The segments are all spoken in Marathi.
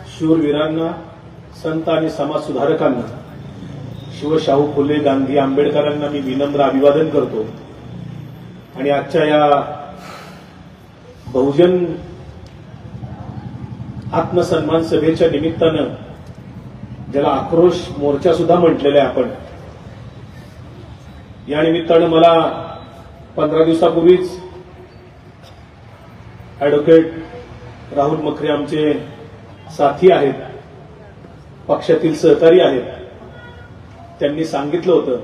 शूरवीरांना, संत आणि समाज सुधारकांना, शिवशाहू फुले, गांधी, आंबेडकरांना मी विनम्र अभिवादन करतो। आणि आजच्या या बहुजन आत्मसन्मान सभेच्या निमित्तानं, ज्याला आक्रोश मोर्चा सुद्धा म्हटलेला आहे आपण, या निमित्तानं मला 15 दिवसापूर्वीच ॲडव्होकेट राहुल मखरे, आमचे साथी आहेत, पक्षातील सहकारी आहेत, त्यांनी सांगितलं होतं,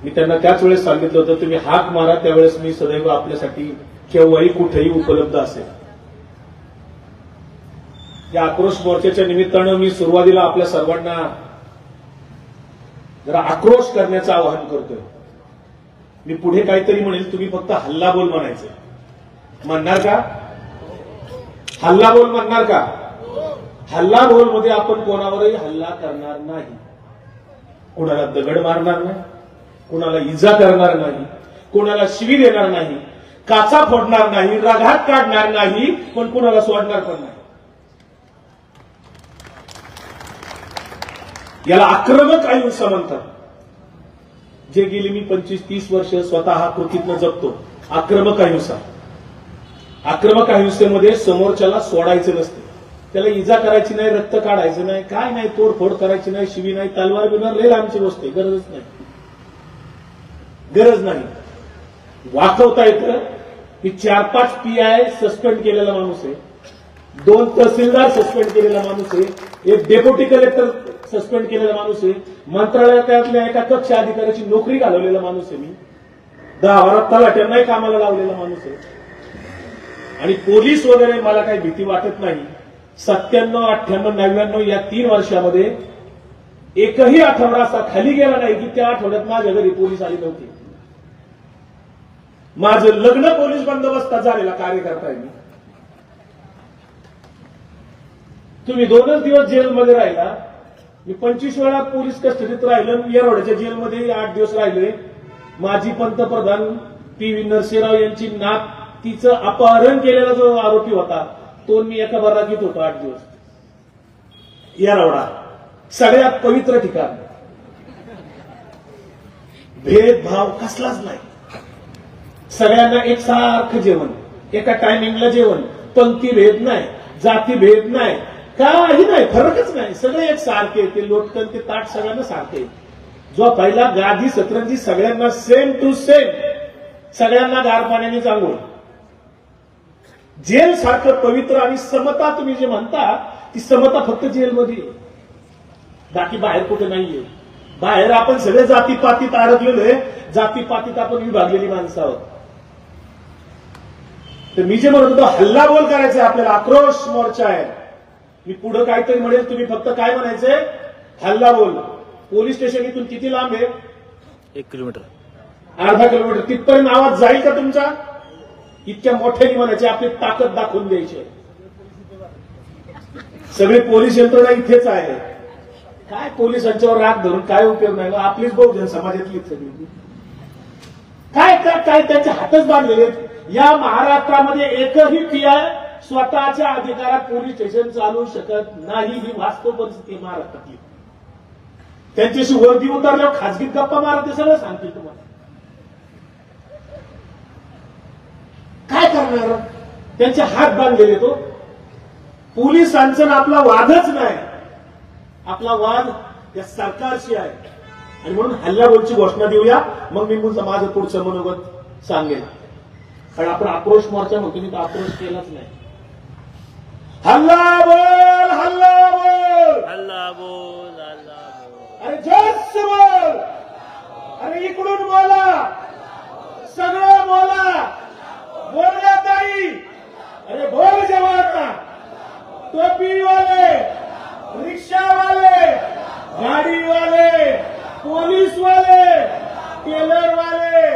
मी त्यांना त्याच वेळेस सांगितलं होतं, तुम्ही हाक मारा, त्यावेळेस मी सदैव आपल्यासाठी केव्हाही कुठेही उपलब्ध असेल। या आक्रोश मोर्चाच्या निमित्तानं मी सुरुवातीला आपल्या सर्वांना जरा आक्रोश करण्याचं आवाहन करतोय। मी पुढे काहीतरी म्हणेल, तुम्ही फक्त हल्ला बोल म्हणायचं। म्हणणार का? हल्ला बोल म्हणणार का? हल्ला बोल मध्ये आपण कोणावरही हल्ला करणार नाही, कोणाला दगड मारणार नाही, कोणाला इजा करणार नाही, कोणाला शिवी देणार नाही, काचा फोडणार नाही, रागात काढणार नाही, पण कोणाला सोडणार पण नाही। याला आक्रमक अहिंसा म्हणतात, जे गेली मी 25-30 वर्ष स्वतः कृतीतनं जगतो। आक्रमक अहिंसा, आक्रमक अहिंसेमध्ये समोरच्याला सोडायचं नसतं, त्याला इजा करायची नाही, रक्त काढायचं नाही, काय नाही, तोडफोड करायची नाही, शिवी नाही, तलवार बिलवार लय लांबची गोष्ट आहे, गरजच नाही, गरज नाही। वाकवता येतं। मी 4-5 PI सस्पेंड केलेला माणूस आहे, 2 तहसीलदार सस्पेंड केलेला माणूस आहे, 1 डेप्युटी कलेक्टर सस्पेंड केलेला माणूस आहे, मंत्रालयातल्या एका कक्ष अधिकाऱ्याची नोकरी घालवलेला माणूस आहे, मी 10 तलाट्यांनाही कामाला लावलेला माणूस आहे। आणि पोलीस वगैरे मला काही भीती वाटत नाही। 97, 98, 99 या 3 वर्षामध्ये एकही आठवडा असा खाली गेला नाही की त्या आठवड्यात माझ्या घरी पोलीस आली नव्हती। माझं लग्न पोलीस बंदोबस्तात झालेला कार्यकर्ता आहे मी। तुम्ही 2च दिवस जेलमध्ये राहिला, मी 25 वेळा पोलीस कस्टडीत राहिलो, येरवड्याच्या जेलमध्ये 8 दिवस राहिले। माजी पंतप्रधान PV नरसिंहराव यांची नात, तिचं अपहरण केलेला जो आरोपी होता, तो मी एका बराकीत होतो 8 दिवस। येरवडा सगळ्यात पवित्र ठिकाण, भेदभाव कसलाच नाही, सगळ्यांना एकसारखं जेवण, एका टायमिंगला जेवण, पंक्ती भेद नाही, जाती भेद नाही, काही नाही, फरकच नाही, सगळे एक सारखे, ते लोटकन ते ताट सगळ्यांना सारखे। जो पहिला गादी सतरंजी सगळ्यांना सेम टू सेम, सगळ्यांना गार पाण्याने चांगलं। जेल सारखं पवित्र आणि समता तुम्ही जे म्हणता, ती समता फक्त जेलमध्ये, बाकी बाहेर कुठे नाहीये। बाहेर आपण सगळे जातीपातीत अडकलेलो आहे, जातीपातीत आपण विभागलेली माणसं आहोत। तर मी जे म्हणत होतो, हल्ला बोल करायचा आपल्याला, आक्रोश मोर्चा आहे। मी पुढे काहीतरी म्हणेल, तुम्ही फक्त काय म्हणायचंय? हल्ला बोल। पोलीस स्टेशन इथून किती लांब आहे? 1 किलोमीटर, अर्धा किलोमीटर। तिथपर्यंत आवाज जाईल का तुमचा? इतक्या मोठ्याने म्हणायचे, आपली ताकद दाखवून द्यायची। सगळे पोलीस यंत्रणा इथेच आहे, काय पोलिसांच्यावर राग धरून काय उपयोग नाही, आपलीच बहुजन समाजातली सगळी काय काय काय त्यांचे हातच बांधलेले। या महाराष्ट्रामध्ये एकही PI स्वतःच्या अधिकारात पोलीस स्टेशन चालवू शकत नाही, ही वास्तव परिस्थिती महाराष्ट्रातली। त्यांच्याशी वर्दी उतरल्यावर खासगीत गप्पा मारत, सगळं सांगतील तुम्हाला। काय करणार? त्यांचे हात बांधलेले। तो पोलिसांचा आपला वादच नाही, आपला वाद या सरकारशी आहे। आणि म्हणून हल्लाबोलची घोषणा देऊया, मग मी माझं पुढचं मनोगत सांगेन। कारण आपण आक्रोश मोर्चा म्हणतो, मी तर आक्रोश केलाच नाही। हल्ला बोल, हल्ला बोल, हल्ला बोल, हल्ला बोल, अरे जास्त बोल, अरे इकडून बोला, सगळं बोला, बोलला ताई, अरे बोल जवाना, टोपी वाले, रिक्षा वाले, गाडी वाले, पोलीस वाले, टेलर वाले,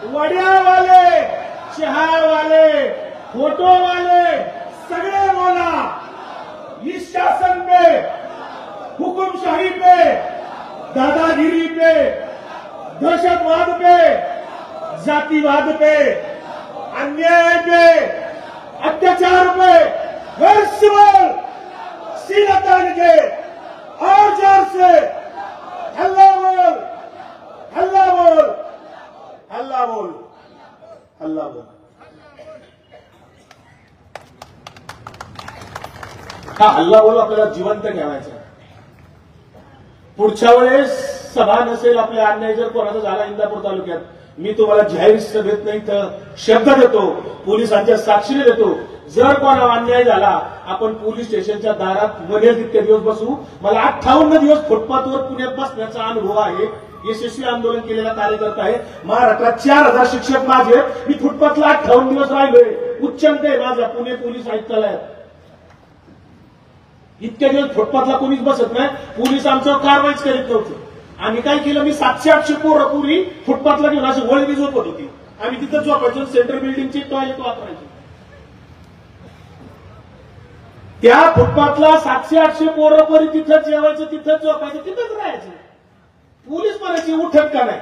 वड्या वाले, चहा वाले, फोटो वाले, सगळे बोला। इस शासन पे, हुकुमशाही पे, दादागिरी पे, दहशतवाद पे, जातिवाद पे, अन्याय पे, अत्याचार पे करके और जोर से हल्ला बोल, हल्ला बोल, हल्ला बोल, हल्ला बोल. हा हल्ला बोल आपल्याला जिवंत ठेवायचा. पुढच्या वेळेस सभा नसेल, आपल्या अन्याय जर कोणाचा झाला इंदापूर तालुक्यात, मी तुम्हाला जाहीर सभेत नाही तर शब्द देतो, पोलिसांच्या साक्षीने देतो, जर कोणा अन्याय झाला आपण पोलीस स्टेशनच्या दारात मध्ये तितके दिवस बसू. मला 58 दिवस फुटपाथवर पुण्यात बसण्याचा अनुभव आहे. यशस्वी आंदोलन केलेला कार्यकर्ता आहे. महाराष्ट्रात 4000 शिक्षक माझे, मी फुटपाथला 58 दिवस राहिलोय. उच्चांक आहे माझा पुणे पोलीस आयुक्तालयात. इतक्या दिवस फुटपाथला कोणीच बसत नाही. पोलीस आमच्यावर कारवाईच करीत नव्हते. आम्ही काय केलं, मी 700-800 पोरं पूर्वी फुटपाथला घेऊन अशी वळवी झोपत होती. आम्ही तिथं झोपायचो, सेंट्रल बिल्डिंगची टॉयलेट वापरायचो. त्या फुटपाथला 700-800 पोरं परी तिथंच जेवायचं, तिथंच झोपायचं, तिथंच राहायचं. पोलीस म्हणायची उठत का नाही.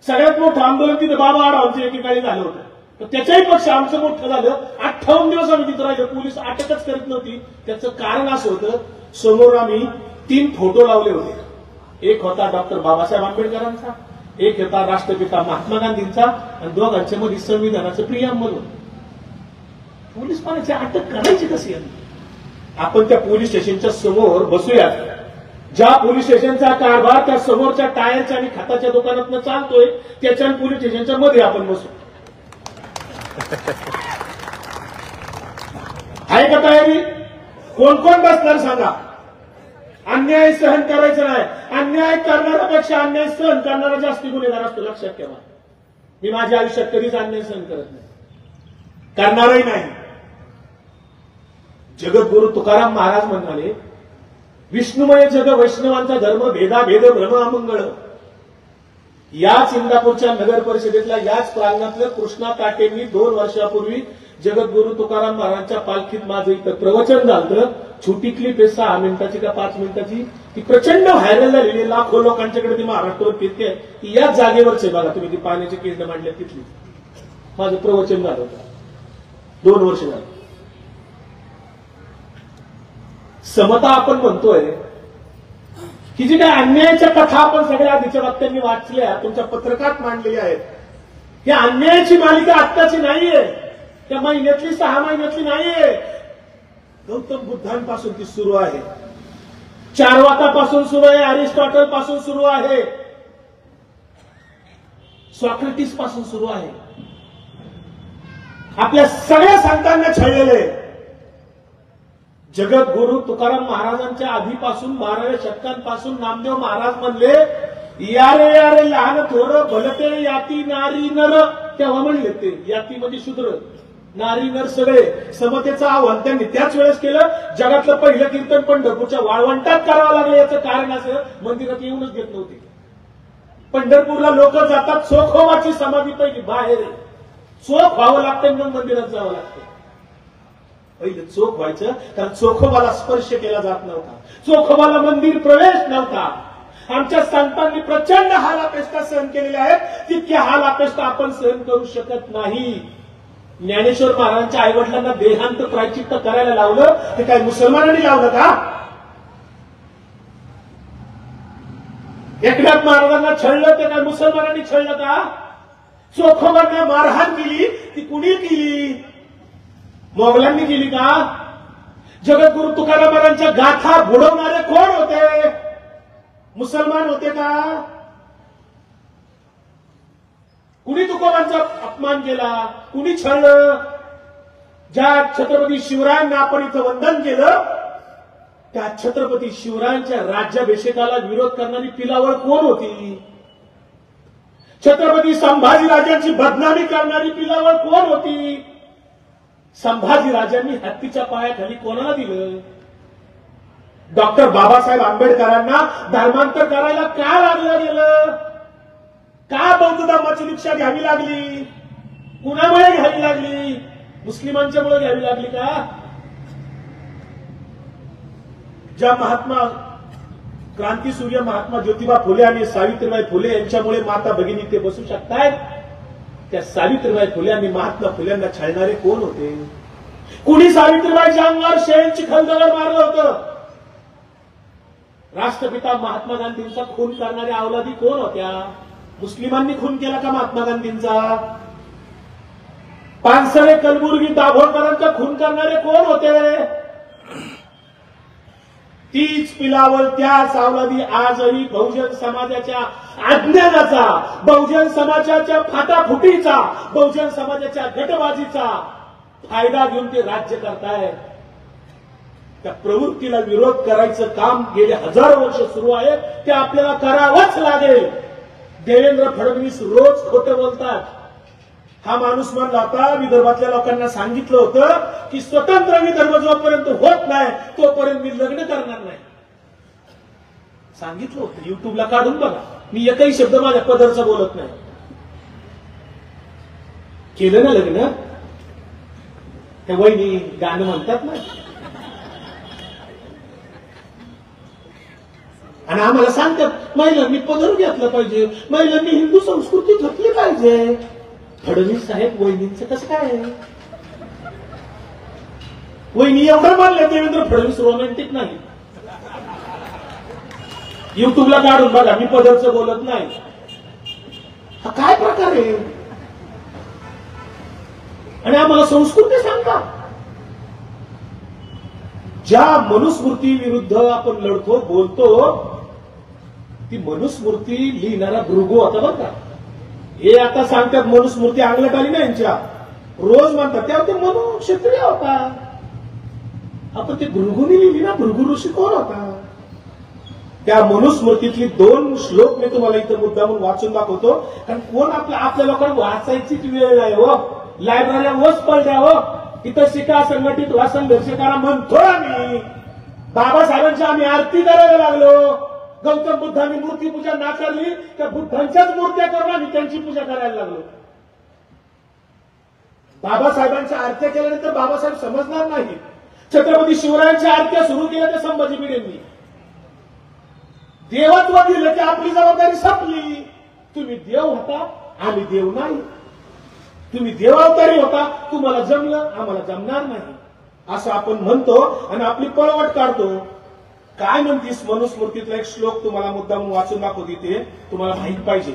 सगळ्यात मोठं आंदोलन तिथे बाबा आढावांचं एकेकाळी झालं होतं. तर त्याच्याही पेक्षा आमचं मोठं झालं. 58 दिवस आम्ही तिथं राहिलो. पोलीस अटकच करीत नव्हती. त्याचं कारण असं होतं, समोर आम्ही 3 फोटो लावले होते. एक होता डॉक्टर बाबासाहेब आंबेडकरांचा, एक होता राष्ट्रपिता महात्मा गांधींचा, आणि दोघांच्या मध्ये संविधानाचं प्रियांबल होतं. पोलीस म्हणायचे अटक करायची कशी. आपण त्या पोलीस स्टेशनच्या समोर बसूयात. ज्या पोलीस स्टेशनचा कारभार त्या समोरच्या टायरच्या आणि खताच्या दुकानातनं चालतोय, त्याच्या पोलीस स्टेशनच्या मध्ये आपण बसू. आहे का तयारी? कोण कोण बसणार सांगा. अन्याय सहन करायचं नाही. अन्याय करणाऱ्यापेक्षा अन्याय सहन करणारा जास्ती गुन्हेगार असतो, लक्षात ठेवा. मी माझ्या आयुष्यात कधीच अन्याय सहन करत नाही, करणारही नाही. जगद्गुरु तुकाराम महाराज म्हणाले, विष्णुमय जग वैष्णवांचा धर्म, भेदा भेद भ्रम अमंगळ. याच इंदापूरच्या नगर परिषदेतल्या याच प्रांगणातलं कृष्णा काटेंनी 2 वर्षापूर्वी जगद्गुरु तुकाराम महाराजांच्या पालखीत माझं इथं प्रवचन झालं. छोटी क्लिप आहे, 6 मिनिटाची का 5 मिनिटाची. ती प्रचंड व्हायरल झालेली, लाखो लोकांच्याकडे ती महाराष्ट्रावर फिरते. ती याच जागेवरच आहे बघा, तुम्ही ती पाण्याची केंद्र मांडल्या तिथली. माझं प्रवचन झालं होतं, 2 वर्ष झालं. समता आपण म्हणतोय, ही जी काही अन्यायाच्या कथा आपण सगळ्या आधीच्या वक्त्यांनी वाचल्या, तुमच्या पत्रकात मांडलेल्या आहेत, या अन्यायाची मालिका आत्ताची नाहीये, त्या महिन्यातली 6 महिन्यातली नाहीये. गौतम बुद्धांपासून ती सुरू आहे, चार्वाकापासून सुरू आहे, अरिस्टॉटल पासून सुरू आहे, सॉक्रेटिस पासून सुरू आहे. आपल्या सगळ्या संतांना छळलेले. जगद्गुरु तुकाराम महाराजांच्या आधीपासून 12व्या शतकांपासून नामदेव महाराज म्हणले, यारे यारे लहान थोर भलते याती नारी नर. तेव्हा म्हणले ते याती म्हणजे शूद्र, नारी नर सगळे. समतेचं आव्हान त्यांनी त्याच वेळेस केलं. जगातलं पहिलं कीर्तन पंढरपूरच्या वाळवंटात करावं लागलं. याचं कारण असं, मंदिरात येऊनच घेत नव्हते. पंढरपूरला लोक जातात, चोखोबाची समाधी पहिली बाहेर आहे. चोख व्हावं लागतं, मग मंदिरात जावं लागतं. पहिलं चोख व्हायचं, कारण चोखोबाला स्पर्श केला जात नव्हता, चोखोबाला मंदिर प्रवेश नव्हता. आमच्या संतांनी प्रचंड हाल अपेष्टा सहन केलेल्या आहेत, तितके हाल अपेष्टा आपण सहन करू शकत नाही. ज्ञानेश्वर महाराजांच्या आईवडिलांना देहांत प्रायचित्त करायला लावलं, ते काय मुसलमानांनी लावलं का? एकनाथ महाराजांना छळलं, ते काय मुसलमानांनी छळलं का? चोखोबांना मारहाण केली, ती कुणी केली? मोगलांनी केली का? जगद्गुरु तुकाराम महाराजांच्या गाथा बुडवणारे कोण होते? मुसलमान होते का? कुणी तुकोबांचा अपमान केला? कुणी छळलं? ज्या छत्रपती शिवरायांना आपण इथं वंदन केलं, त्या छत्रपती शिवरायांच्या राज्याभिषेकाला विरोध करणारी पिलावळ कोण होती? छत्रपती संभाजीराजांची बदनामी करणारी पिलावळ कोण होती? संभाजीराजांनी हत्तीच्या पायाखाली कोणाला दिलं? डॉक्टर बाबासाहेब आंबेडकरांना धर्मांतर करायला का लागलं गेलं? का बौद्ध धर्माची दीक्षा घ्यावी लागली? कुणामुळे घ्यावी लागली? मुस्लिमांच्यामुळे घ्यावी लागली का? ज्या महात्मा क्रांतीसूर्य महात्मा ज्योतिबा फुले आणि सावित्रीबाई फुले यांच्यामुळे माता भगिनी ते बसू शकतायत, त्या सावित्रीबाई फुले आणि महात्मा फुल्यांना छळणारे कोण होते? कुणी सावित्रीबाईच्या अंगावर शेळीची खलदगड मारलं होतं? राष्ट्रपिता महात्मा गांधींचा खून करणाऱ्या अवलादी कोण होत्या? मुस्लिमांनी खून केला का महात्मा गांधींचा? पानसरे, कलबुर्गी, दाभोळकरांचा खून करणारे कोण होते? तीच पिलावल, त्याच अवलादी आजही बहुजन समाजाच्या अज्ञानाचा, बहुजन समाजाच्या फाटाफुटीचा, बहुजन समाजाच्या गटबाजीचा फायदा घेऊन ते राज्य करतायत. त्या प्रवृत्तीला विरोध करायचं काम गेले हजारो वर्ष सुरू आहे. ते आपल्याला करावंच लागेल. देवेंद्र फडणवीस रोज खोटं बोलतात. हा माणूस म्हणला होता, विदर्भातल्या लोकांना सांगितलं होतं की स्वतंत्र विदर्भ जोपर्यंत होत नाही तोपर्यंत मी लग्न करणार नाही. सांगितलं होतं. युट्यूबला काढून बघा. मी एकही शब्द माझ्या पदरचा बोलत नाही. केलं ना लग्न? त्या वहिनी गाणं म्हणतात ना, आणि आम्हाला सांगतात महिलांनी पदर घेतला पाहिजे, महिलांनी हिंदू संस्कृती जपली पाहिजे. फडणवीस साहेब वहिनींचं कसं काय? वहिनी एवढं मानले देवेंद्र फडणवीस रोमॅन्टिक नाही. युट्यूबला काढून बघा. मी पदरचं बोलत नाही. हा काय प्रकार आहे? आणि आम्हाला संस्कृती सांगता. ज्या मनुस्मृती विरुद्ध आपण लढतो, बोलतो, ती मनुस्मृती लिहिणारा भृगू होता बरं का. हे आता सांगतात मनुस्मृती अंगलट आली ना यांच्या, रोज म्हणतात तेव्हा ते मनु क्षत्रिय होता. आपण ते भृगूने लिहिली ना. भृगू ऋषी कोण होता? त्या मनुस्मृतीतली 2 श्लोक मी तुम्हाला इथं मुद्दामून वाचून दाखवतो. कारण कोण आपल्या लोकांना वाचायचीच वेळ नाही हो. लायब्रऱ्या वच पडल्या हो. इथं शिका, संघटित व्हा, संघर्ष करा म्हणतो आम्ही. बाबासाहेबांची आम्ही आरती करायला लागलो. गौतम बुद्धांनी मूर्ती पूजा नाकारली, त्या बुद्धांच्याच मूर्त्या करून आम्ही त्यांची पूजा करायला लागलो. बाबासाहेबांच्या आरत्या केल्यानंतर बाबासाहेब समजणार नाही. छत्रपती शिवरायांच्या आरत्या सुरू केल्या त्या संभाजी भिडेंनी. देवत्व दिलं की आपली जबाबदारी संपली. तुम्ही देव होता, आम्ही देव नाही. तुम्ही देवावतारी होता, तुम्हाला जमलं, आम्हाला जमणार नाही, असं आपण म्हणतो आणि आपली पळवट काढतो. काय म्हणतीस? मनुस्मृतीतला एक श्लोक तुम्हाला मुद्दाम वाचून दाखवते. ते तुम्हाला माहित पाहिजे.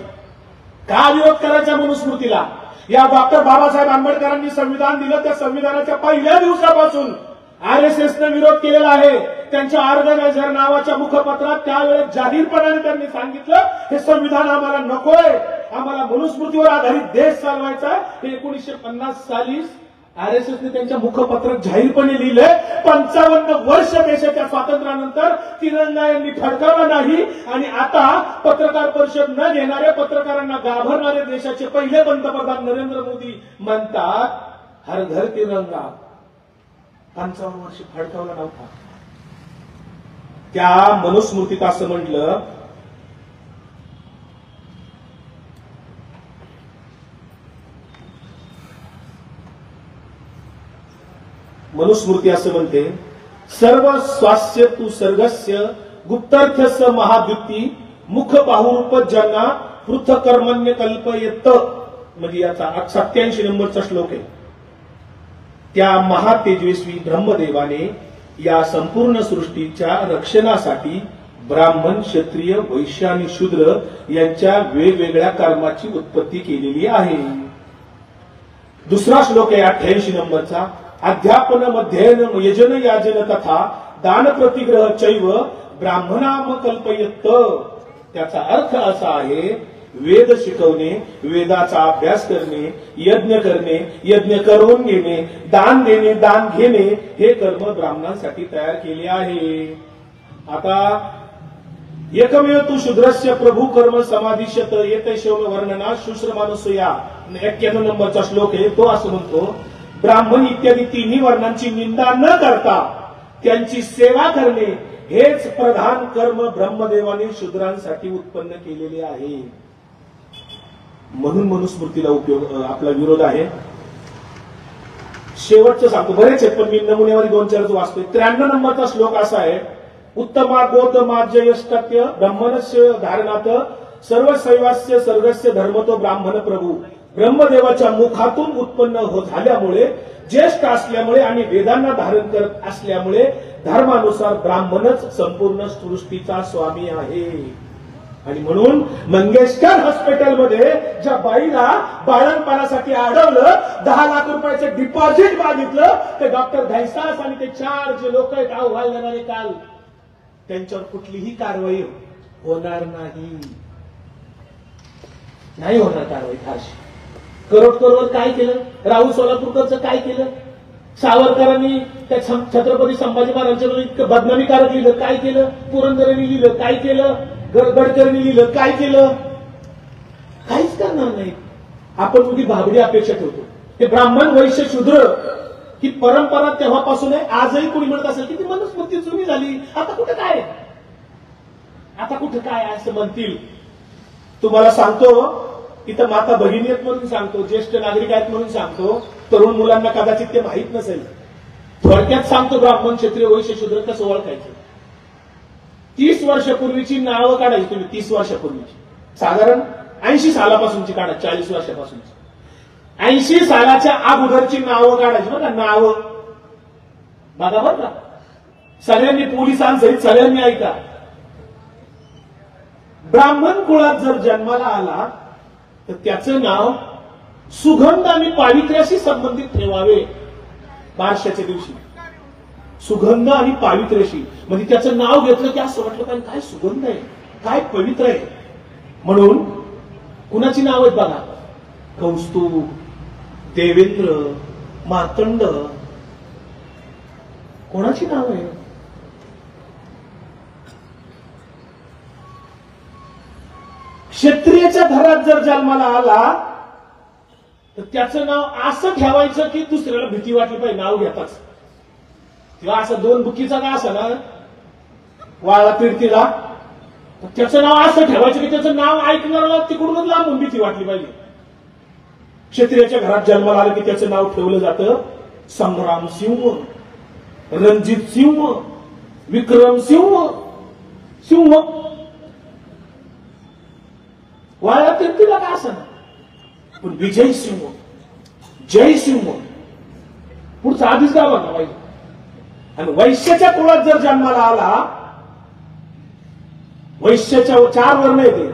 का विरोध करायचा मनुस्मृतीला? या डॉक्टर बाबासाहेब आंबेडकरांनी संविधान दिलं, त्या संविधानाच्या पहिल्या दिवसापासून आरएसएसने विरोध केलेला आहे. त्यांच्या ऑर्गनायझर नावाच्या मुखपत्रात त्यावेळेस जाहीरपणाने त्यांनी सांगितलं हे संविधान आम्हाला नकोय, आम्हाला मनुस्मृतीवर आधारित देश चालवायचा. हे 1950 साली आरएसएसने त्यांच्या मुखपत्रात जाहीरपणे लिहिलंय. 55 वर्ष देशाच्या स्वातंत्र्यानंतर तिरंगा यांनी फडकावला नाही. आणि आता पत्रकार परिषद न घेणाऱ्या, पत्रकारांना घाबरणारे देशाचे पहिले पंतप्रधान नरेंद्र मोदी म्हणतात हर घर तिरंगा. 55 वर्ष फडकावला नव्हता. त्या मनुस्मृतीत असं म्हटलं, मनुस्मृती असं म्हणते, सर्व स्वास्य तू सर्गस्य गुप्तार्थस्य महाद्युती मुख बाहुरूप जना पृथक कर्मण्य कल्पयत. म्हणजे याचा 87 नंबरचा श्लोक आहे. त्या महातेजस्वी ब्रह्मदेवाने या संपूर्ण सृष्टीच्या रक्षणासाठी ब्राह्मण, क्षत्रिय, वैश्य आणि शूद्र यांच्या वेगवेगळ्या कर्माची उत्पत्ती केलेली आहे. दुसरा श्लोक आहे 88 नंबरचा, अध्यापन मध्ययन यजन याजन तथा दान प्रतिग्रह चैव ब्राह्मणाम कल्पयत. त्याचा अर्थ असा आहे, वेद शिकवणे, वेदाचा अभ्यास करणे, यज्ञ करून घेणे, दान देणे, दान घेणे हे कर्म ब्राह्मणांसाठी तयार केले आहे. आता एकमेव तू शूद्रस्य प्रभू कर्म समाधिशत येते शौन वर्णना शुश्रमानुसया 91 नंबरचा श्लोक आहे. तो असं म्हणतो, ब्राह्मण इत्यादी तिन्ही वर्णांची निंदा न करता त्यांची सेवा करणे हेच प्रधान कर्म ब्रह्मदेवाने शूद्रांसाठी उत्पन्न केलेले आहे. म्हणून मनुस्मृतीला आपला विरोध आहे. शेवटचं सांगतो, बरेच आहेत पण मी नमुन्यावर 2-4 वाचतोय. 93 नंबरचा श्लोक असा आहे, उत्तमा गोतमाज्यष्टत्य ब्राह्मणस्य धारणात सर्व शैवास्य सर्गस्य धर्मतो ब्राह्मण प्रभू. ब्रह्मदेवाच्या मुखातून उत्पन्न झाल्यामुळे, ज्येष्ठ असल्यामुळे आणि वेदांना धारण करत असल्यामुळे धर्मानुसार ब्राह्मणच संपूर्ण सृष्टीचा स्वामी आहे. आणि म्हणून मंगेशकर हॉस्पिटलमध्ये ज्या बाईला बाळणपणासाठी अडवलं, 10 लाख रुपयाचं डिपॉझिट मागितलं, ते डॉक्टर धैसास आणि ते 4 जे लोक आहेत अहवाल देणारे काल, त्यांच्यावर कुठलीही कारवाई होणार नाही होणार कारवाई. फारशी करोडकर काय केलं, राहुल सोलापूरकरचं काय केलं, सावरकरांनी त्या छत्रपती संभाजी महाराजांच्या इतकं बदनामीकारक लिहिलं काय केलं, पुरंदरेंनी लिहिलं काय केलं, गडकरींनी लिहिलं काय केलं, काहीच करणार नाही. आपण उगी भाबडी अपेक्षा ठेवतो. ते ब्राह्मण वैश्य शूद्र ही परंपरा तेव्हापासून आहे. आजही कोणी म्हणत असेल की ती मनुस्मृती जुनी झाली, आता कुठे काय असं म्हणतील. तुम्हाला सांगतो, इथं माता भगिनी आहेत म्हणून सांगतो, ज्येष्ठ नागरिक आहेत म्हणून सांगतो, तरुण मुलांना कदाचित ते माहीत नसेल. थोडक्यात सांगतो, ब्राह्मण क्षत्रिय वैश्य शूद्र कसं ओळखायचं. 30 वर्षापूर्वीची नावं काढायची तुम्ही. 30 वर्षापूर्वीची, साधारण 80 सालापासूनची काढा, 40 वर्षापासूनची. 80 सालाच्या अगोदरची नावं काढायची बघा. नावं बघा बरं का, सगळ्यांनी, पोलिसांसहित सगळ्यांनी ऐका. ब्राह्मण कुळात जर जन्माला आला तर त्याचं नाव सुगंध आणि पावित्र्याशी संबंधित ठेवावे. बारशाच्या दिवशी सुगंध आणि पावित्र्याशी, म्हणजे त्याचं नाव घेतलं की असं वाटलं काय सुगंध आहे, काय पवित्र आहे. म्हणून कुणाची नाव आहेत बघा. कौस्तुभ, देवेंद्र, मार्तंड, कोणाची नाव आहे. क्षत्रियाच्या घरात जर जन्माला आला तर त्याचं नाव असं ठेवायचं की दुसऱ्याला भीती वाटली पाहिजे नाव घेताच. किंवा असं 2 बुकीचा का असं ना वाळा पिरतीला, त्याचं नाव असं ठेवायचं की त्याचं नाव ऐकणाऱ्याला तिकडूनच लांबून भीती वाटली पाहिजे. क्षत्रियाच्या घरात जन्माला आलं की त्याचं नाव ठेवलं जातं संग्राम सिंह, रणजित सिंह, विक्रम सिंह. वाळा पिरतीला का असं ना, पण विजय सिंह, जय सिंह पुढचा आधीच गावा ना पाहिजे. आणि वैश्याच्या कुळात जर जन्माला आला, वैश्याच्या 4 वर्ण येते,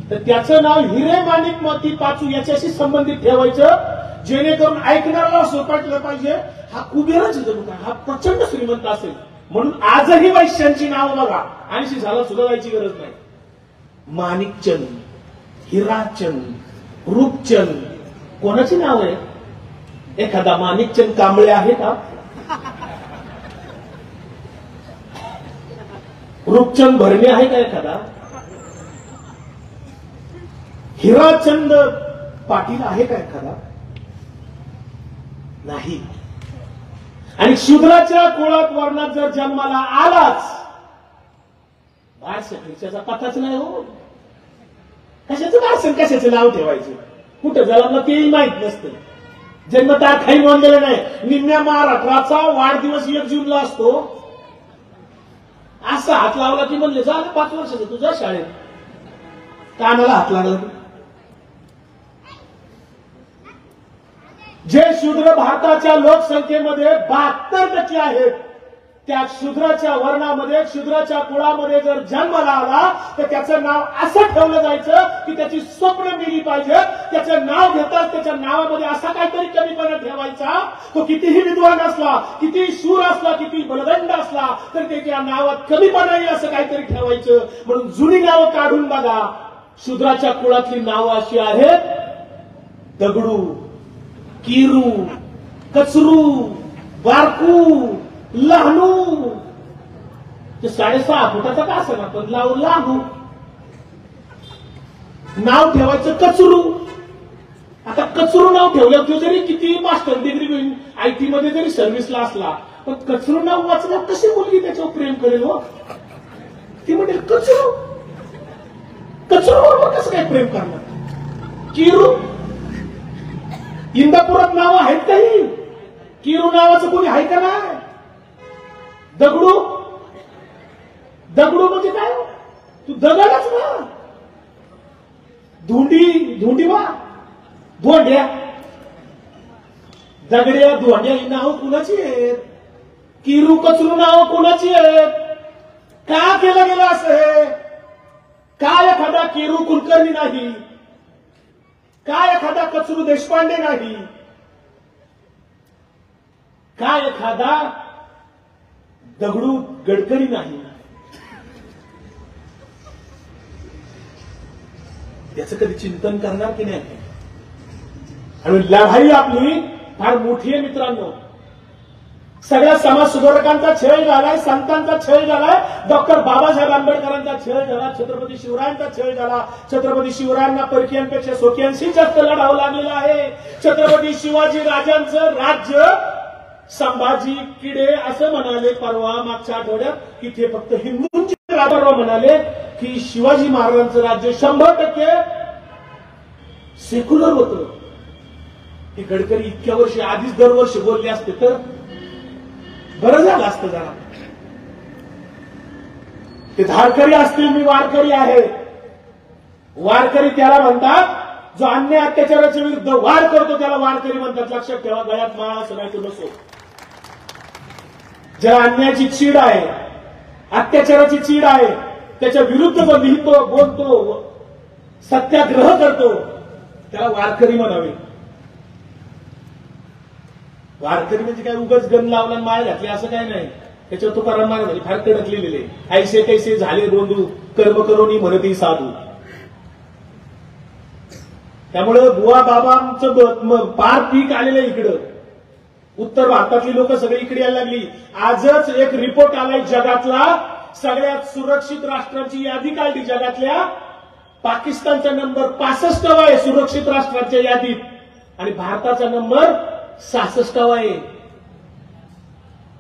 तर त्याचं नाव हिरे माणिक मोती पाचू याच्याशी संबंधित ठेवायचं, जेणेकरून ऐकणाऱ्याला सोपाटलं पाहिजे हा कुबेराच जणू काय, हा प्रचंड श्रीमंत असेल. म्हणून आजही वैश्यांची नाव बघा, 80 झाला सुद्धा जायची गरज नाही. माणिकचंद, हिराचंद, रूपचंद, कोणाची नाव आहे. एखादा माणिकचंद कांबळे आहे का. रूपचंद भरणे आहे का एखादा. हिराचंद पाटील आहे का एखादा. नाही. आणि शूद्राच्या कुळात वर्णात जर जन्माला आलाच, बारशाचा पताच नाही हो. कशाचं बारसण, कशाचं नाव ठेवायचं, कुठं जन्मला तेही माहित नसतं. जन्मतारखाही नोंदलेलं नाही. निम्म्या महाराष्ट्राचा वाढदिवस 1 जूनला असतो. असा हात लावला की म्हणले झालं 5 वर्षाचं तुझ्या शाळेत. कानाला हात लागला. जे शूद्र भारताच्या लोकसंख्येमध्ये 72% आहेत, त्या शूद्राच्या वर्णामध्ये, शूद्राच्या कुळामध्ये जर जन्माला आला तर त्याचं नाव असं ठेवलं जायचं की त्याची स्वप्न मिली पाहिजे. त्याचं नाव घेताच त्याच्या नावामध्ये असा काहीतरी कमीपणा ठेवायचा. तो कितीही विद्वान असला, किती शूर असला, किती बलदंड असला, तर त्याच्या नावात कमीपणा येईल असं काहीतरी ठेवायचं. म्हणून जुनी नावं काढून बघा. शूद्राच्या कुळातली नावं अशी आहेत: दगडू, किरू, कचरू, बारकू, लहानू. ते 6.5 फुटाचा का असं ना, पण लहानू नाव ठेवायचं. कचरू. आता कचरू नाव ठेवलं, तो जरी किती मास्टर डिग्री IT मध्ये जरी सर्व्हिसला असला, पण कचरू नाव वाचलं कशी मुलगी त्याच्यावर प्रेम करेल हो. ती म्हणेल कचरू, कचरू बरोबर कसं काय प्रेम करणार. किरू, इंदापुरात नाव आहेत काही. किरू नावाचं कोणी आहे का नाही. दगडू, दगडू म्हणजे काय, तू दगडच ना. धुंडी, धुंडी वा, धोंड्या, दगड्या, धोंड्या ही नाव कुणाची आहेत. किरू कचरू नाव कोणाची आहेत? का केलं गेलं असं हे? का एखादा किरू कुलकर्णी नाही? का एखादा कचरू देशपांडे नाही? का एखादा दगडू गडकरी नाही? याचं कधी चिंतन करणार की नाही? आणि लढाई आपली फार मोठी आहे मित्रांनो. सगळ्या समाज सुधारकांचा छळ झालाय, संतांचा छळ झालाय, डॉक्टर बाबासाहेब आंबेडकरांचा छळ झाला, छत्रपती शिवरायांचा छळ झाला. छत्रपती शिवरायांना परकीयांपेक्षा स्वकीयांशी जास्त लढावं लागलेलं आहे. छत्रपती शिवाजी राजांचं राज्य संभाजी किडे असं म्हणाले परवा मागच्या आठवड्यात की ते फक्त हिंदूंची परवा म्हणाले की शिवाजी महाराजांचं राज्य 100% सेक्युलर होतं. हे गडकरी इतक्या वर्षी आधीच दरवर्षी बोलले असते तर बरं झालं असतं जरा. ते धारकरी असतील, मी वारकरी आहे. वारकरी त्याला म्हणतात जो अन्याय अत्याचाराच्या विरुद्ध वार करतो त्याला वारकरी म्हणतात. लक्षात ठेवा, गळ्यात माळ असं नाही तर नसो. ज्याला अन्यायाची चीड आहे, अत्याचाराची चीड आहे, त्याच्या विरुद्ध जो लिहितो, बोलतो, सत्याग्रह करतो त्याला वारकरी म्हणावे. वारकरी म्हणजे काय उगाच गण लावला माळ घातली असं काय नाही. त्याच्यावर तुकाराम महाराज झाली फार कडक लिहिलेले. ऐसे कैसे झाले रोंदू कर्म करोनी म्हणती साधू. त्यामुळे बुवा बाबांचं पार पीक आलेलं इकडं. उत्तर भारतातली लोक सगळी इकडे यायला लागली. आजच एक रिपोर्ट आलाय जगातला सगळ्यात सुरक्षित राष्ट्रांची यादी काढली जगातल्या. पाकिस्तानचा नंबर 65वा आहे सुरक्षित राष्ट्रांच्या यादीत आणि भारताचा नंबर 66वा आहे.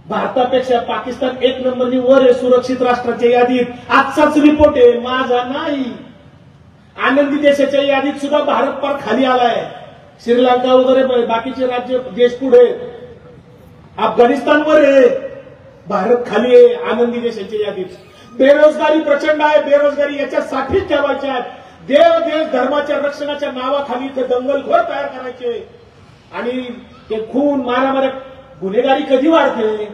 भारतापेक्षा पाकिस्तान 1 नंबरनी वर आहे सुरक्षित राष्ट्रांच्या यादीत. आजचाच रिपोर्ट आहे, माझा नाही. आनंदी देशाच्या यादीत सुद्धा भारत पार खाली आलाय. श्रीलंका वगैरे बाकीचे राज्य देश पुढे. अफगाणिस्तानवर आहे, भारत खाली आहे आनंदी देशाच्या यादीत. बेरोजगारी प्रचंड आहे. बेरोजगारी याच्यासाठीच ठेवायच्या आहेत. देव देश धर्माच्या रक्षणाच्या नावाखाली ते दंगलखोर तयार करायचे आणि ते खून मारामाऱ्या. गुन्हेगारी कधी वाढते?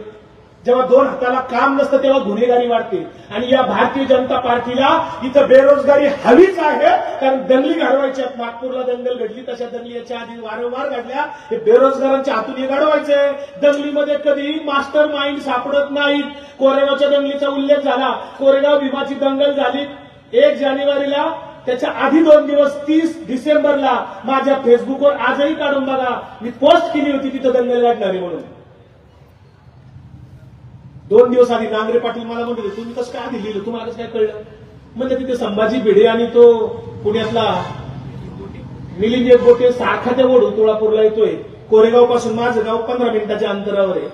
जेव्हा 2 हाताला काम नसतं तेव्हा गुन्हेगारी वाढते. आणि या भारतीय जनता पार्टीला इथं बेरोजगारी हवीच आहे, कारण दंगली घडवायच्या. नागपूरला दंगल घडली, तशा दंगली याच्या आधी वारंवार घडल्या. हे बेरोजगारांच्या हातून हे घडवायचे. दंगलीमध्ये कधी मास्टर माइंड सापडत नाहीत. कोरेगावच्या दंगलीचा उल्लेख झाला. कोरेगाव भीमाची दंगल झाली 1 जानेवारीला. त्याच्या आधी 2 दिवस 30 डिसेंबरला माझ्या फेसबुकवर आजही काढून बघा, मी पोस्ट केली होती तिथं दंगल घडणारी म्हणून. 2 दिवस आधी नांगरे पाटील मला म्हणते तुम्ही कसं काय आधी लिहिलं, तुम्हाला कसं काय कळलं? म्हणजे तिथे संभाजी भिडे आणि तो पुण्यातला मिलिंद गोटे सारखा त्या ओढून तुळापूरला येतोय. कोरेगाव पासून माझं गाव 15 मिनिटाच्या अंतरावर आहे.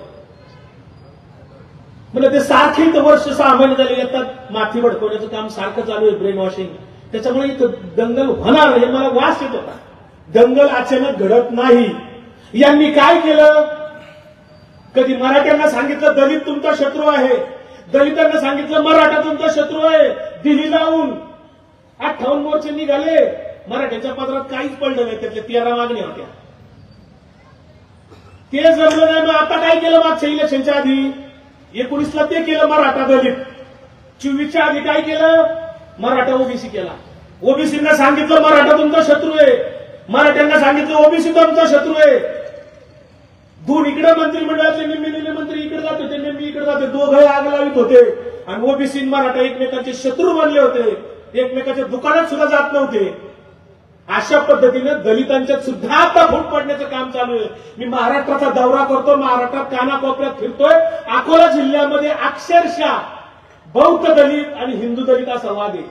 म्हणजे ते सारखे इथं वर्ष 6 महिने झाले येतात. माथी भडकवण्याचं काम सारखं चालू आहे, ब्रेन वॉशिंग. त्याच्यामुळे इथं दंगल होणार हे मला वास येत होता. दंगल अचानक घडत नाही. यांनी काय केलं? कधी मराठ्यांना सांगितलं दलित तुमचा शत्रू आहे, दलितांना सांगितलं मराठा तुमचा शत्रू आहे. दिल्ली लावून 58 मोर्चे निघाले. मराठ्यांच्या पदरात काहीच पडलं नाही. त्यातल्या 13 मागण्या होत्या. ते जमलं नाही. मग आता काय केलं? मागच्या इलेक्शनच्या आधी 19ला ते केलं मराठा दलित. 24च्या आधी काय केलं? मराठा ओबीसी केला. ओबीसींना सांगितलं मराठा तुमचा शत्रू आहे, मराठ्यांना सांगितलं ओबीसी तुमचा शत्रू आहे. 2 इकडे मंत्रिमंडळातले निम्मे मंत्री इकडे जात होते, निम्मे इकडे जाते. दोघं आग लावित होते आणि ओबीसी मराठा एकमेकांचे शत्रू बनले होते. एकमेकाच्या दुकानात सुद्धा जात नव्हते. अशा पद्धतीने दलितांच्यात सुद्धा आता फूट पडण्याचं काम चालू आहे. मी महाराष्ट्राचा दौरा करतो, महाराष्ट्रात कानाकोपऱ्यात फिरतोय. अकोला जिल्ह्यामध्ये अक्षरशः बौद्ध दलित आणि हिंदू दलित असा वाद आहे.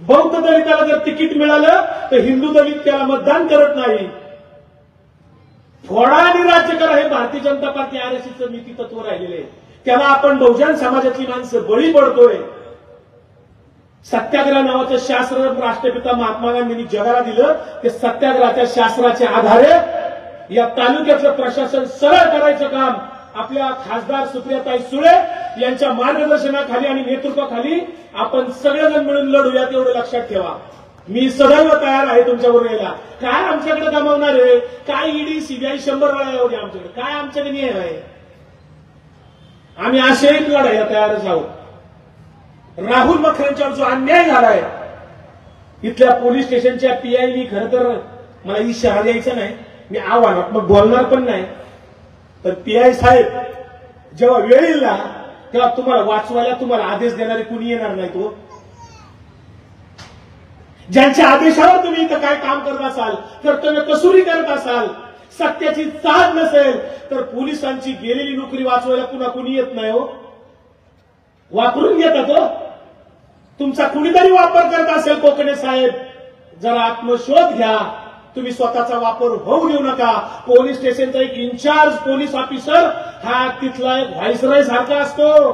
बौद्ध दलिताला जर तिकीट मिळालं तर हिंदू दलित त्याला मतदान करत नाही. फोडा आणि राज्य करा हे भारतीय जनता पार्टी आरएसएसचं नीती तत्व राहिलेलं आहे. त्याला आपण बहुजन समाजातली माणसं बळी पडतोय. सत्याग्रह नावाचं शास्त्र राष्ट्रपिता महात्मा गांधींनी जगाला दिलं. ते सत्याग्रहाच्या शास्त्राच्या आधारे या तालुक्याचं प्रशासन सरळ करायचं काम आपल्या खासदार सुप्रियाताई सुळे यांच्या मार्गदर्शनाखाली आणि नेतृत्वाखाली आपण सगळेजण मिळून लढूयात एवढं लक्षात ठेवा. मी सदैव तयार आहे तुमच्याबरोबर यायला. काय आमच्याकडे गमावणार आहे? काय ईडी सीबीआय 100 वेळा येऊ दे आमच्याकडे, काय आमच्याकडे न्याय आहे? आम्ही आशयिक लढायला तयारच आहोत. राहुल मखरेंच्यावर जो अन्याय झालाय, इथल्या पोलीस स्टेशनच्या पीआयनी खरं तर मला इशारा द्यायचा नाही, मी आव्हानात्मक बोलणार पण नाही, तर पीआय साहेब जेव्हा वेळ येईल ना तेव्हा तुम्हाला वाचवायला तुम्हाला आदेश देणारे कुणी येणार नाही. तो ज्यांच्या आदेशावर तुम्ही इथं काय काम करत असाल, कर्तव्य कसुरी करत असाल, सत्याची चाल नसेल तर पोलिसांची गेलेली नोकरी वाचवायला पुन्हा कुणी येत नाही. हो, वापरून घेतात. हो, तुमचा कुणीतरी वापर करत असेल कोकणे साहेब, जरा आत्मशोध घ्या. तुम्ही स्वतःचा वापर होऊ देऊ नका. पोलीस स्टेशनचा एक इन्चार्ज पोलीस ऑफिसर हा तिथला एक व्हाईसरॉय सारखा असतो,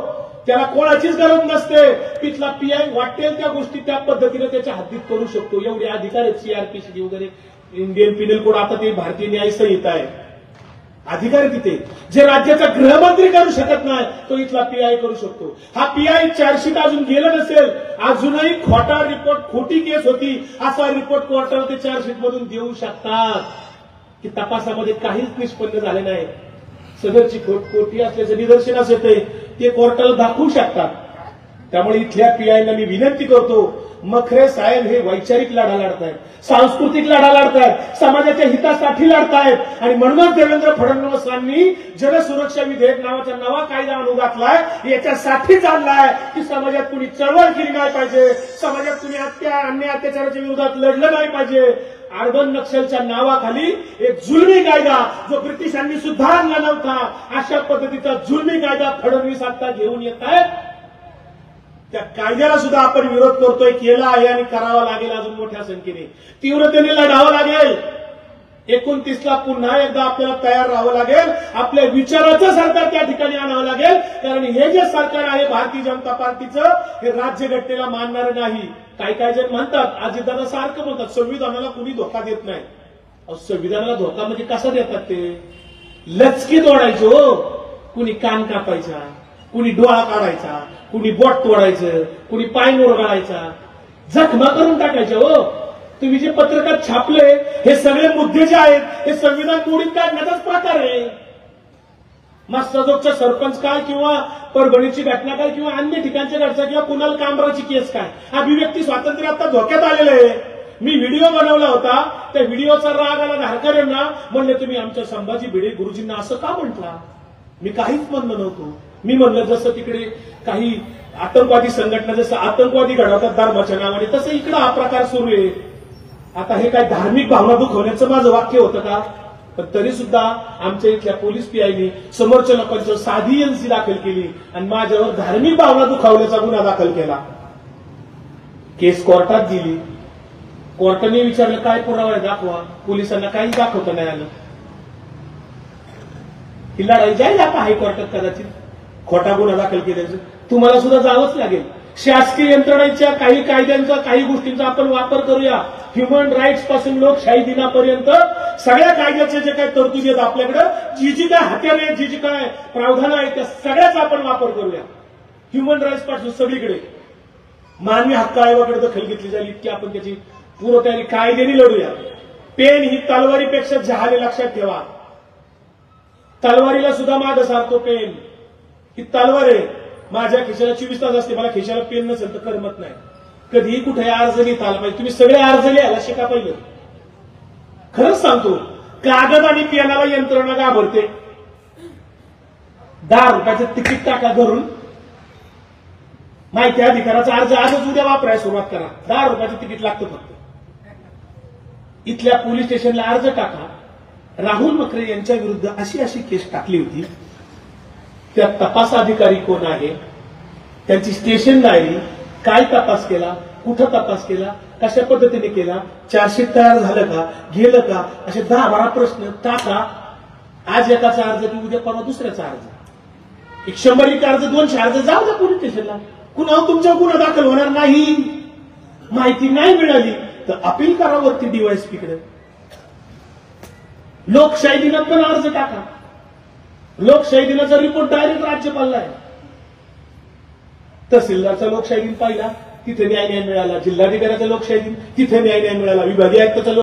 त्याला कोणाचीच गरज नसते. तिथला पीआय वाटेल त्या गोष्टी त्या पद्धतीने त्याच्या हद्दीत करू शकतो. एवढे अधिकार आहेत सीआरपीसी वगैरे, इंडियन पिनल कोड, आता ते भारतीय न्याय संहिता आहे, अधिकार तिथे जे राज्याचा गृहमंत्री करू शकत नाही तो इथला पीआय करू शकतो. हा पीआय चार्जशीट अजून गेलं नसेल, अजूनही खोटा रिपोर्ट, खोटी केस होती असा रिपोर्ट कोर्टाला ते चार्जशीट मधून देऊ शकतात की तपासामध्ये काहीच निष्पन्न झाले नाही, सदरची खोटी असल्याचं निदर्शनास येते, ते कोर्टाला दाखवू शकतात. त्यामुळे इथल्या पीआयना मी विनंती करतो, मखरे साहेब हे वैचारिक लढा लढतायत, सांस्कृतिक लढा लढतायत, समाजाच्या हितासाठी लढतायत आणि म्हणूनच देवेंद्र फडणवीसांनी जनसुरक्षा विधेयक नावाचा नवा कायदा आणून घातलाय. याच्यासाठीच आणलाय की समाजात कुणी चळवळ केली नाही पाहिजे, समाजात कुणी अन्याय अत्याचाराच्या विरोधात लढलं नाही पाहिजे. अर्बन नक्षलच्या नावाखाली एक जुलमी कायदा जो ब्रिटिशांनी सुद्धा आणला नव्हता, अशा पद्धतीचा जुलमी कायदा फडणवीस आता घेऊन येत आहेत. त्या कायद्याला सुद्धा आपण विरोध करतोय, केला आहे आणि करावा लागेल अजून मोठ्या संख्येने, तीव्रतेने लढावं लागेल. 29ला पुन्हा एकदा आपल्याला तयार राहावं लागेल, आपल्या विचाराचं सरकार त्या ठिकाणी आणावं लागेल. कारण हे जे सरकार आहे भारतीय जनता पार्टीचं, हे राज्यघटनेला मानणार नाही. काही जण म्हणतात, अजितदादा सारखं म्हणतात, संविधानाला कुणी धोका देत नाही. संविधानाला धोका म्हणजे कसा देतात? ते लचकी तोडायचे. हो, कुणी कान कापायचा, कुणी डोळा काढायचा, कुणी बोट तोडायचं, कुणी पाय मोडगाळायचा, जखमा करून टाकायच्या. हो, तुम्ही जे पत्रकात छापले हे सगळे मुद्दे जे आहेत हे संविधान मोडीत काढण्याचाच प्रकार आहे. मस्ताजोगचा सरपंच काय किंवा परभणीची घटना काय किंवा अन्य ठिकाणच्या घटना किंवा कुणाल कामराची केस काय, अभिव्यक्ती स्वातंत्र्य आता धोक्यात आलेलं आहे. मी व्हिडिओ बनवला होता, त्या व्हिडिओचा राग आला धारकऱ्यांना, म्हणले तुम्ही आमच्या संभाजी भिडे गुरुजींना असं का म्हटला? मी काहीच म्हणलं नव्हतं. मी म्हणलं जसं तिकडे काही आतंकवादी संघटना जसं आतंकवादी घडवतात धर्माच्या नावाने, तसं इकडं हा प्रकार सुरू आहे. आता हे काय धार्मिक भावना दुखवण्याचं माझं वाक्य होतं का? पण तरी सुद्धा आमच्या इथल्या पोलीस पीआयनी समोरच्या लोकांची साधी एनसी दाखल केली आणि माझ्यावर धार्मिक भावना दुखावल्याचा गुन्हा दाखल केला. केस कोर्टात गेली. कोर्टाने विचारलं काय पुरावा आहे दाखवा. पोलिसांना काही दाखवता नाही आलं. ही लढाई जाईल आता हायकोर्टात कदाचित, खोटा गुन्हा दाखल केल्याचं. तुम्हाला सुद्धा जावंच लागेल. शासकीय यंत्रणेच्या काही कायद्यांचा, काही गोष्टींचा आपण वापर करूया. ह्युमन राईट्स पासून लोकशाही दिनापर्यंत सगळ्या कायद्याचे जे काही तरतुदी आहेत आपल्याकडे, जी काय हत्यारे आहेत, जी काय प्रावधानं आहेत, त्या सगळ्याचा आपण वापर करूया. ह्युमन राईट्स पासून सगळीकडे मानवी हक्क आयोगाकडे दखल घेतली जाईल इतकी आपण त्याची पूर्व तयारी कायद्याने लढूया. पेन ही तलवारीपेक्षा जहाले, लक्षात ठेवा. तलवारीला सुद्धा मागं सारतो पेन. ही तलवार आहे. माझ्या खिशाला 24 तास असते, मला खिशाला पेन नसेल तर करमत नाही. कधीही कुठे अर्ज लिहिता आला पाहिजे. तुम्ही सगळे अर्ज लिहायला शिका पाहिजे. खरंच सांगतो, कागद आणि पेनाला यंत्रणा घाबरते. 10 रुपयाचं तिकीट टाका धरून, माहिती अधिकाराचा अर्ज आजच उद्या वापरायला सुरुवात करा. 10 रुपयाचं तिकीट लागतं फक्त. इथल्या पोलीस स्टेशनला अर्ज टाका. राहुल मखरे यांच्या विरुद्ध अशी केस टाकली होती. त्या तपास अधिकारी कोण आहे, त्यांची स्टेशन डायरी, काय तपास केला, कुठं तपास केला, कशा पद्धतीने केला, चार्जशीट तयार झालं का, गेलं का, असे 10-12 प्रश्न टाका. आज एकाचा अर्ज की उद्या परवा दुसऱ्याचा अर्ज, 100 अर्ज, 200 अर्ज, जाऊ द्या पोलीस स्टेशनला. कुणावर तुमच्या गुन्हा दाखल होणार नाही. माहिती नाही मिळाली तर अपील करा वरती डीवायएसपीकडे. लोकशाही दिनात पण अर्ज टाका. लोकशाही दिनाचा रिपोर्ट डायरेक्ट राज्यपालला आहे. तहसीलदारचा लोकशाही दिन पाहिला, तिथे न्याय नाही मिळाला, जिल्हाधिकाऱ्याचा लोकशाही दिन तिथे न्याय नाही मिळाला, विभागीय आयुक्ताचा